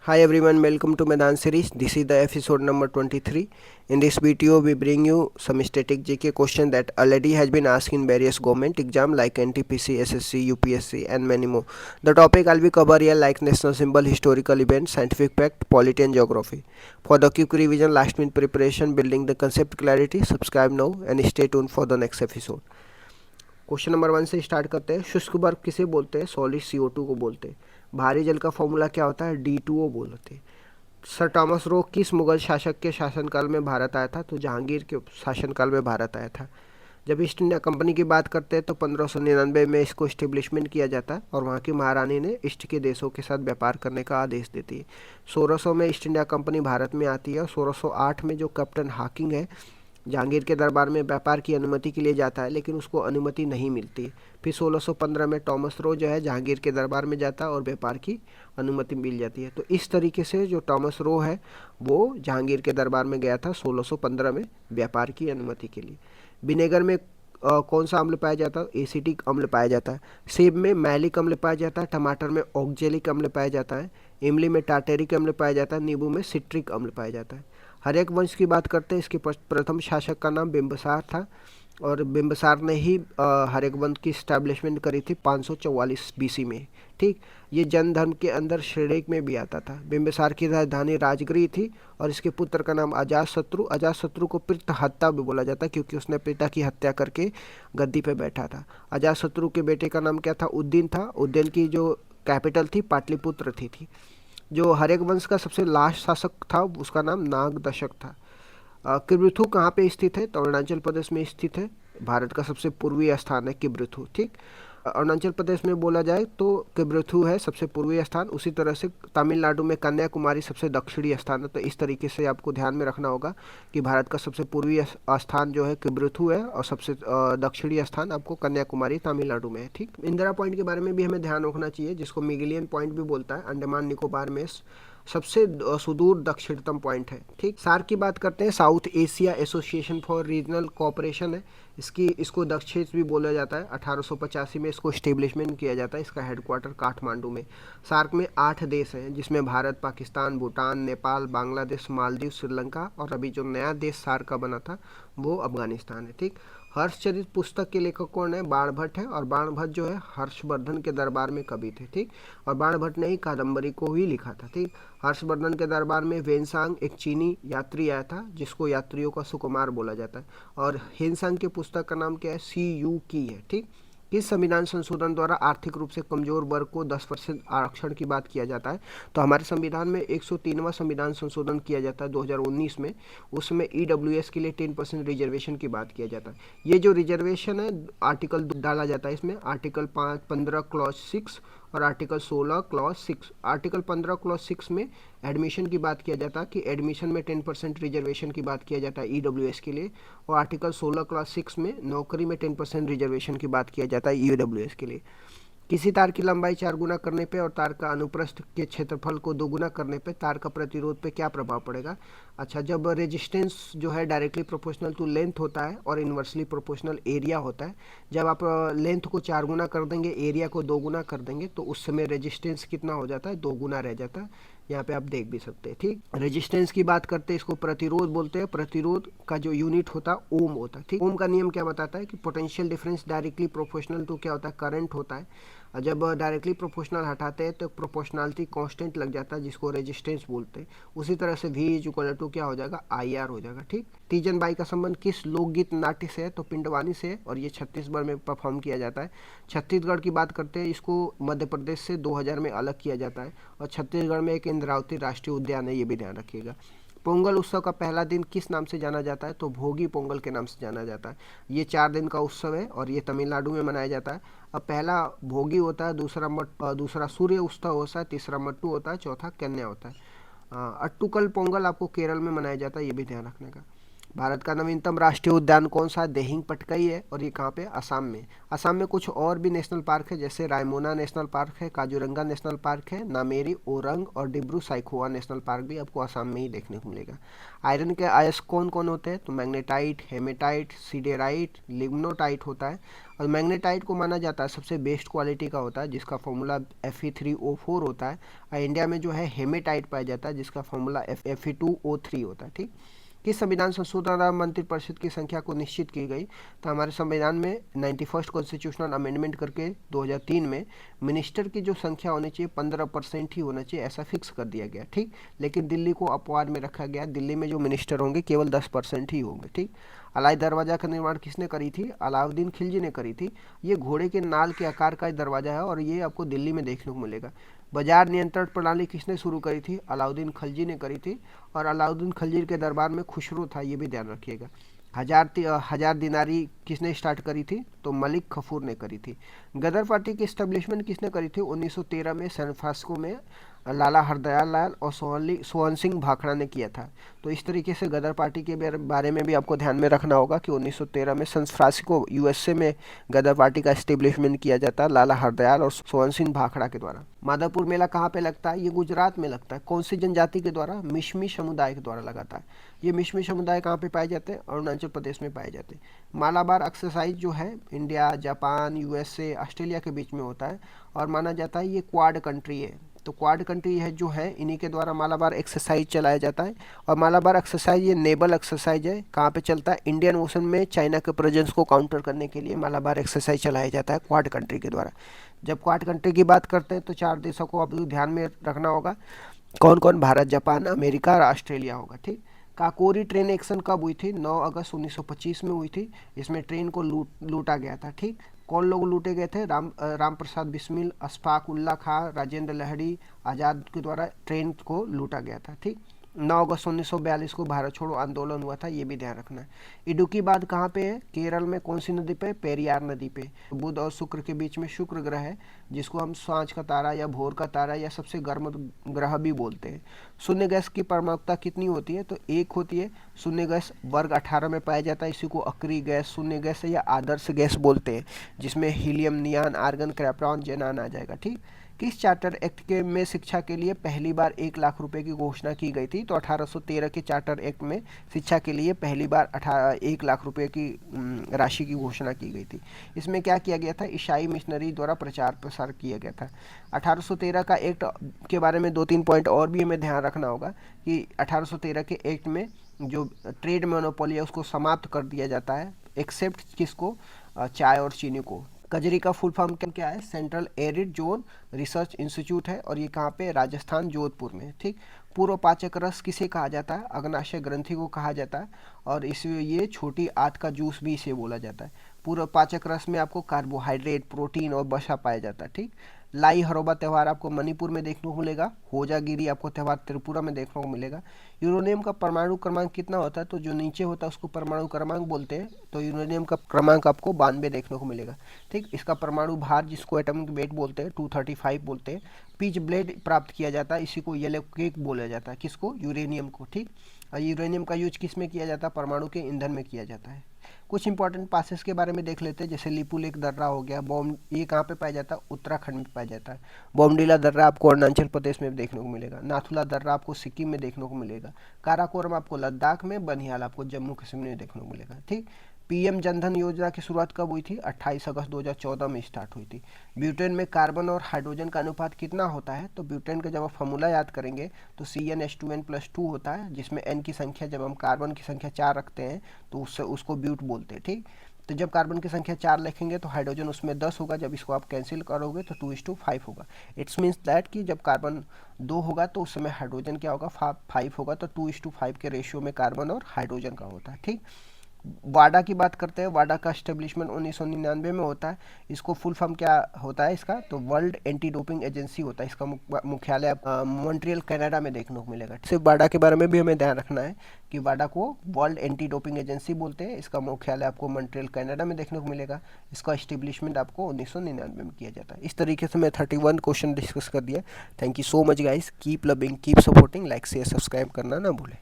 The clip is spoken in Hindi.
Hi everyone, welcome to Medan series. This is the episode number 23. In this video, we bring you some static GK question that already has been asked in various government exam like NTPC, SSC, UPSC and many more. The topic I'll be cover here like national symbol, historical event, scientific fact, polity and geography. For the quick revision, last minute preparation, building the concept clarity, subscribe now and stay tuned for the next episode. Question number 1 से स्टार्ट करते हैं। शुष्क बर्फ किसे बोलते हैं? सॉलिड CO2 को बोलते हैं। भारी जल का फॉर्मूला क्या होता है? D2O बोलते हैं। सर टॉमस रो किस मुगल शासक के शासनकाल में भारत आया था? तो जहांगीर के शासनकाल में भारत आया था। जब ईस्ट इंडिया कंपनी की बात करते हैं तो 1599 में इसको इस्टेब्लिशमेंट किया जाता है और वहाँ की महारानी ने ईस्ट के देशों के साथ व्यापार करने का आदेश देती है। 1600 में ईस्ट इंडिया कंपनी भारत में आती है और 1608 में जो कैप्टन हाकिंग है जहांगीर के दरबार में व्यापार की अनुमति के लिए जाता है, लेकिन उसको अनुमति नहीं मिलती। फिर 1615 में टॉमस रो जो है जहांगीर के दरबार में जाता है और व्यापार की अनुमति मिल जाती है। तो इस तरीके से जो टॉमस रो है वो जहांगीर के दरबार में गया था 1615 में व्यापार की अनुमति के लिए। विनेगर में कौन सा अम्ल पाया जाता है? एसिटिक अम्ल पाया जाता है। सेब में मैलिक अम्ल पाया जाता है। टमाटर में ऑक्जेलिक अम्ल पाया जाता है। इमली में टार्टेरिक अम्ल पाया जाता है। नींबू में सिट्रिक अम्ल पाया जाता है। हर्यक वंश की बात करते हैं। इसके प्रथम शासक का नाम बिंबिसार था और बिंबिसार ने ही हर्यक वंश की स्टैब्लिशमेंट करी थी 544 BC में। ठीक, ये जैन धर्म के अंदर श्रेणिक में भी आता था। बिंबिसार की राजधानी राजगृह थी और इसके पुत्र का नाम अजातशत्रु। अजातशत्रु को पितृहत्या भी बोला जाता है क्योंकि उसने पिता की हत्या करके गद्दी पे बैठा था। अजातशत्रु के बेटे का नाम क्या था? उद्दीन था। उद्दीन की जो कैपिटल थी पाटलिपुत्र थी। जो हर्यक वंश का सबसे लास्ट शासक था उसका नाम नागदशक था। किब्रिथु कहाँ पे स्थित है? तो अरुणाचल प्रदेश में स्थित है। भारत का सबसे पूर्वी स्थान है किब्रिथु। ठीक, अरुणाचल प्रदेश में बोला जाए तो किब्रिथु है सबसे पूर्वी स्थान। उसी तरह से तमिलनाडु में कन्याकुमारी सबसे दक्षिणी स्थान है। तो इस तरीके से आपको ध्यान में रखना होगा कि भारत का सबसे पूर्वी स्थान जो है किब्रिथु है और सबसे दक्षिणी स्थान आपको कन्याकुमारी तमिलनाडु में है। ठीक, इंदिरा पॉइंट के बारे में भी हमें ध्यान रखना चाहिए जिसको मिगिलियन पॉइंट भी बोलता है। अंडमान निकोबार में सबसे सुदूर दक्षिणतम पॉइंट है। ठीक, सार्क की बात करते हैं। South Asia association for regional cooperation है। इसको दक्षिण भी बोला जाता है। 1885 में इसको स्टेब्लिशमेंट किया जाता है। इसका हेडक्वार्टर काठमांडू में। सार्क में 8 देश हैं जिसमें भारत, पाकिस्तान, भूटान, नेपाल, बांग्लादेश, मालदीव, श्रीलंका और अभी जो नया देश सार्क का बना था वो अफगानिस्तान है। ठीक, हर्षचरित पुस्तक के लेखक कौन है? बाणभट्ट है और बाणभट्ट जो है हर्षवर्धन के दरबार में कवि थे। ठीक, और बाणभट्ट ने ही कादम्बरी को ही लिखा था। ठीक, हर्षवर्धन के दरबार में वेनसांग एक चीनी यात्री आया था जिसको यात्रियों का सुकुमार बोला जाता है और हेनसांग के पुस्तक का नाम क्या है? CU की है। ठीक, किस संविधान संशोधन द्वारा आर्थिक रूप से कमजोर वर्ग को 10% आरक्षण की बात किया जाता है? तो हमारे संविधान में 103वां संविधान संशोधन किया जाता है 2019 में। उसमें EWS के लिए 10% रिजर्वेशन की बात किया जाता है। ये जो रिजर्वेशन है आर्टिकल डाला जाता है इसमें, आर्टिकल 15 क्लॉज 6 और आर्टिकल 16 क्लॉज 6। आर्टिकल 15 क्लॉज 6 में एडमिशन की बात किया जाता है कि एडमिशन में 10% रिजर्वेशन की बात किया जाता है EWS के लिए, और आर्टिकल 16 क्लॉज 6 में नौकरी में 10% रिजर्वेशन की बात किया जाता है EWS के लिए। किसी तार की लंबाई 4 गुना करने पे और तार का अनुप्रस्थ के क्षेत्रफल को 2 गुना करने पे तार का प्रतिरोध पे क्या प्रभाव पड़ेगा? अच्छा, जब रेजिस्टेंस जो है डायरेक्टली प्रोपोर्शनल टू लेंथ होता है और इन्वर्सली प्रोपोर्शनल एरिया होता है, जब आप लेंथ को 4 गुना कर देंगे, एरिया को 2 गुना कर देंगे, तो उस समय रेजिस्टेंस कितना हो जाता है? 2 गुना रह जाता है। यहाँ पे आप देख भी सकते हैं। ठीक, रेजिस्टेंस की बात करते हैं, इसको प्रतिरोध बोलते हैं। प्रतिरोध का जो यूनिट होता है ओम होता है। ठीक, ओम का नियम क्या बताता है कि potential difference directly proportional to क्या होता है? करंट होता है। जब डायरेक्टली प्रोपोर्शनल हटाते हैं तो प्रोपोर्शनलिटी कांस्टेंट लग जाता है जिसको रेजिस्टेंस बोलते हैं। उसी तरह से V इक्वल टू क्या हो जाएगा? IR हो जाएगा। ठीक, तीजन बाई का संबंध किस लोकगीत नाट्य से है? तो पिंडवानी से है और ये छत्तीसगढ़ में परफॉर्म किया जाता है। छत्तीसगढ़ की बात करते हैं, इसको मध्य प्रदेश से 2000 में अलग किया जाता है और छत्तीसगढ़ में एक इंद्रावती राष्ट्रीय उद्यान है, ये भी ध्यान रखिएगा। पोंगल उत्सव का पहला दिन किस नाम से जाना जाता है? तो भोगी पोंगल के नाम से जाना जाता है। ये 4 दिन का उत्सव है और ये तमिलनाडु में मनाया जाता है। अब पहला भोगी होता है, दूसरा सूर्य उत्सव होता है, तीसरा मट्टू होता है, चौथा कन्या होता है। अट्टुकल पोंगल आपको केरल में मनाया जाता है, ये भी ध्यान रखने का। भारत का नवीनतम राष्ट्रीय उद्यान कौन सा है? दिहिंग पटकाई है और ये कहाँ पे? असम में। असम में कुछ और भी नेशनल पार्क है, जैसे रायमोना नेशनल पार्क है, काजीरंगा नेशनल पार्क है, नामेरी, ओरंग और डिब्रू साइखोवा नेशनल पार्क भी आपको असम में ही देखने को मिलेगा। आयरन के अयस्क कौन कौन होते हैं? तो मैग्नेटाइट, हेमेटाइट, सिडेराइट, लिग्नोटाइट होता है। और मैग्नेटाइट को माना जाता है सबसे बेस्ट क्वालिटी का होता है, जिसका फॉर्मूला Fe3O4 होता है। और इंडिया में जो है हेमेटाइट पाया जाता है, जिसका फॉर्मूला Fe2O3 होता है। ठीक, किस संविधान संशोधन मंत्रिपरिषद की संख्या को निश्चित की गई? तो हमारे संविधान में 91st कॉन्स्टिट्यूशनल अमेंडमेंट करके 2003 में मिनिस्टर की जो संख्या होनी चाहिए 15% ही होना चाहिए, ऐसा फिक्स कर दिया गया। ठीक, लेकिन दिल्ली को अपवाद में रखा गया, दिल्ली में जो मिनिस्टर होंगे केवल 10% ही होंगे। ठीक, अलाई दरवाज़ा का निर्माण किसने करी थी? अलाउद्दीन खिलजी ने करी थी। ये घोड़े के नाल के आकार का दरवाज़ा है और ये आपको दिल्ली में देखने को मिलेगा। बाजार नियंत्रण प्रणाली किसने शुरू करी थी? अलाउद्दीन खिलजी ने करी थी। और अलाउद्दीन खिलजी के दरबार में खुसरो था, ये भी ध्यान रखिएगा। हजार दिनारी किसने स्टार्ट करी थी? तो मलिक कफूर ने करी थी। गदर पार्टी की एस्टेब्लिशमेंट किसने करी थी? 1913 में सैन फ्रांसिस्को में लाला हरदयाल लाल और सोहन सिंह भाखड़ा ने किया था। तो इस तरीके से गदर पार्टी के बारे में भी आपको ध्यान में रखना होगा कि 1913 में सैन फ्रांसिस्को यूएसए में गदर पार्टी का एस्टेब्लिशमेंट किया जाता है लाला हरदयाल और सोहन सिंह भाखड़ा के द्वारा। माधवपुर मेला कहाँ पे लगता है? ये गुजरात में लगता है। कौन सी जनजाति के द्वारा? मिश्मी समुदाय के द्वारा लगाता है। ये मिश्मी समुदाय कहाँ पे पाए जाते हैं? अरुणाचल प्रदेश में पाए जाते हैं। मालाबार एक्सरसाइज जो है इंडिया, जापान, यूएसए, ऑस्ट्रेलिया के बीच में होता है और माना जाता है ये क्वाड कंट्री है। तो क्वाड कंट्री है जो है, इन्हीं के द्वारा मालाबार एक्सरसाइज चलाया जाता है। और मालाबार एक्सरसाइज ये नेबल एक्सरसाइज है। कहाँ पे चलता है? इंडियन ओशन में चाइना के प्रेजेंस को काउंटर करने के लिए मालाबार एक्सरसाइज चलाया जाता है क्वाड कंट्री के द्वारा। जब क्वाड कंट्री की बात करते हैं तो 4 देशों को अब ध्यान में रखना होगा। कौन कौन? भारत, जापान, अमेरिका और ऑस्ट्रेलिया होगा। ठीक, काकोरी ट्रेन एक्शन कब हुई थी? 9 अगस्त 1925 में हुई थी। इसमें ट्रेन को लूटा गया था। ठीक, कौन लोग लूटे गए थे? राम प्रसाद बिस्मिल, अशफाक उल्ला खां, राजेंद्र लहड़ी आज़ाद के द्वारा ट्रेन को लूटा गया था। ठीक, 9 अगस्त 1942 को भारत छोड़ो आंदोलन हुआ था, ये भी ध्यान रखना है। इडुक्की बांध कहाँ पे है? केरल में। कौन सी नदी पे? पेरियार नदी पे। बुध और शुक्र के बीच में शुक्र ग्रह है, जिसको हम सांझ का तारा या भोर का तारा या सबसे गर्म ग्रह भी बोलते हैं। शून्य गैस की परमाणुकता कितनी होती है? तो 1 होती है। शून्य गैस वर्ग 18 में पाया जाता है। इसी को अक्रिय गैस, शून्य गैस या आदर्श गैस बोलते हैं, जिसमें हीलियम, नियान, आर्गन, क्रेप्टॉन, जेनान आ जाएगा। ठीक, किस चार्टर एक्ट के में शिक्षा के लिए पहली बार 1 लाख रुपए की घोषणा की गई थी? तो 1813 के चार्टर एक्ट में शिक्षा के लिए पहली बार 1 लाख रुपए की राशि की घोषणा की गई थी। इसमें क्या किया गया था? ईसाई मिशनरी द्वारा प्रचार प्रसार किया गया था। 1813 का एक्ट के बारे में 2-3 पॉइंट और भी हमें ध्यान रखना होगा कि 1813 के एक्ट में जो ट्रेड मोनोपोली है उसको समाप्त कर दिया जाता है, एक्सेप्ट किसको? चाय और चीनी को। कजरी का फुल फॉर्म क्या है? Central arid zone research institute है और ये कहाँ पे? राजस्थान, जोधपुर में। ठीक, पूर्व पाचक रस किसे कहा जाता है? अग्नाशय ग्रंथि को कहा जाता है और ये छोटी आंत का जूस भी इसे बोला जाता है। पूर्व पाचक रस में आपको कार्बोहाइड्रेट, प्रोटीन और वसा पाया जाता है। ठीक, लाई हरोबा त्यौहार आपको मणिपुर में देखने को मिलेगा। होजागिरी आपको त्यौहार त्रिपुरा में देखने को मिलेगा। यूरेनियम का परमाणु क्रमांक कितना होता है? तो जो नीचे होता है उसको परमाणु क्रमांक बोलते हैं। तो यूरेनियम का क्रमांक आपको 92 देखने को मिलेगा। ठीक, इसका परमाणु भार, जिसको एटॉमिक वेट बोलते हैं, 235 बोलते हैं। पिच ब्लेड प्राप्त किया जाता है, इसी को येलो केक बोला जाता है। किसको? यूरेनियम को। ठीक, और यूरेनियम का यूज किस में किया जाता है? परमाणु के ईंधन में किया जाता है। कुछ इंपॉर्टेंट पासेस के बारे में देख लेते हैं, जैसे लिपुलेख दर्रा हो गया। ये कहाँ पे पाया जाता है? उत्तराखंड में पाया जाता है। बोमडीला दर्रा आपको अरुणाचल प्रदेश में देखने को मिलेगा। नाथुला दर्रा आपको सिक्किम में देखने को मिलेगा। काराकोरम आपको लद्दाख में, बनिहाल आपको जम्मू कश्मीर में देखने को मिलेगा। ठीक, पीएम जनधन योजना की शुरुआत कब हुई थी? 28 अगस्त 2014 में स्टार्ट हुई थी। ब्यूटेन में कार्बन और हाइड्रोजन का अनुपात कितना होता है? तो ब्यूटेन का जब आप फॉर्मूला याद करेंगे तो CnH2n+2 होता है, जिसमें n की संख्या, जब हम कार्बन की संख्या 4 रखते हैं तो उसको ब्यूट बोलते हैं। ठीक, तो जब कार्बन की संख्या 4 लिखेंगे तो हाइड्रोजन उसमें 10 होगा, जब इसको आप कैंसिल करोगे तो 2:5 होगा। इट्स मीन्स दैट कि जब कार्बन 2 होगा तो उस समय हाइड्रोजन क्या होगा? 5 होगा। तो 2:5 के रेशियो में कार्बन और हाइड्रोजन का होता है। ठीक, वाडा की बात करते हैं। वाडा का एस्टेब्लिशमेंट 1999 में होता है। इसको फुल फॉर्म क्या होता है इसका? तो वर्ल्ड एंटी डोपिंग एजेंसी होता है। इसका मुख्यालय मॉन्ट्रियल कनाडा में देखने को मिलेगा। सिर्फ वाडा के बारे में भी हमें ध्यान रखना है कि वाडा को वर्ल्ड एंटी डोपिंग एजेंसी बोलते हैं। इसका मुख्यालय आपको मॉन्ट्रियल कनाडा में देखने को मिलेगा। इसका एस्टेब्लिशमेंट आपको 1999 में किया जाता है। इस तरीके से मैं 31 क्वेश्चन डिस्कस कर दिया। Thank you so much guys. Keep loving, keep supporting, like share subscribe करना ना भूलें।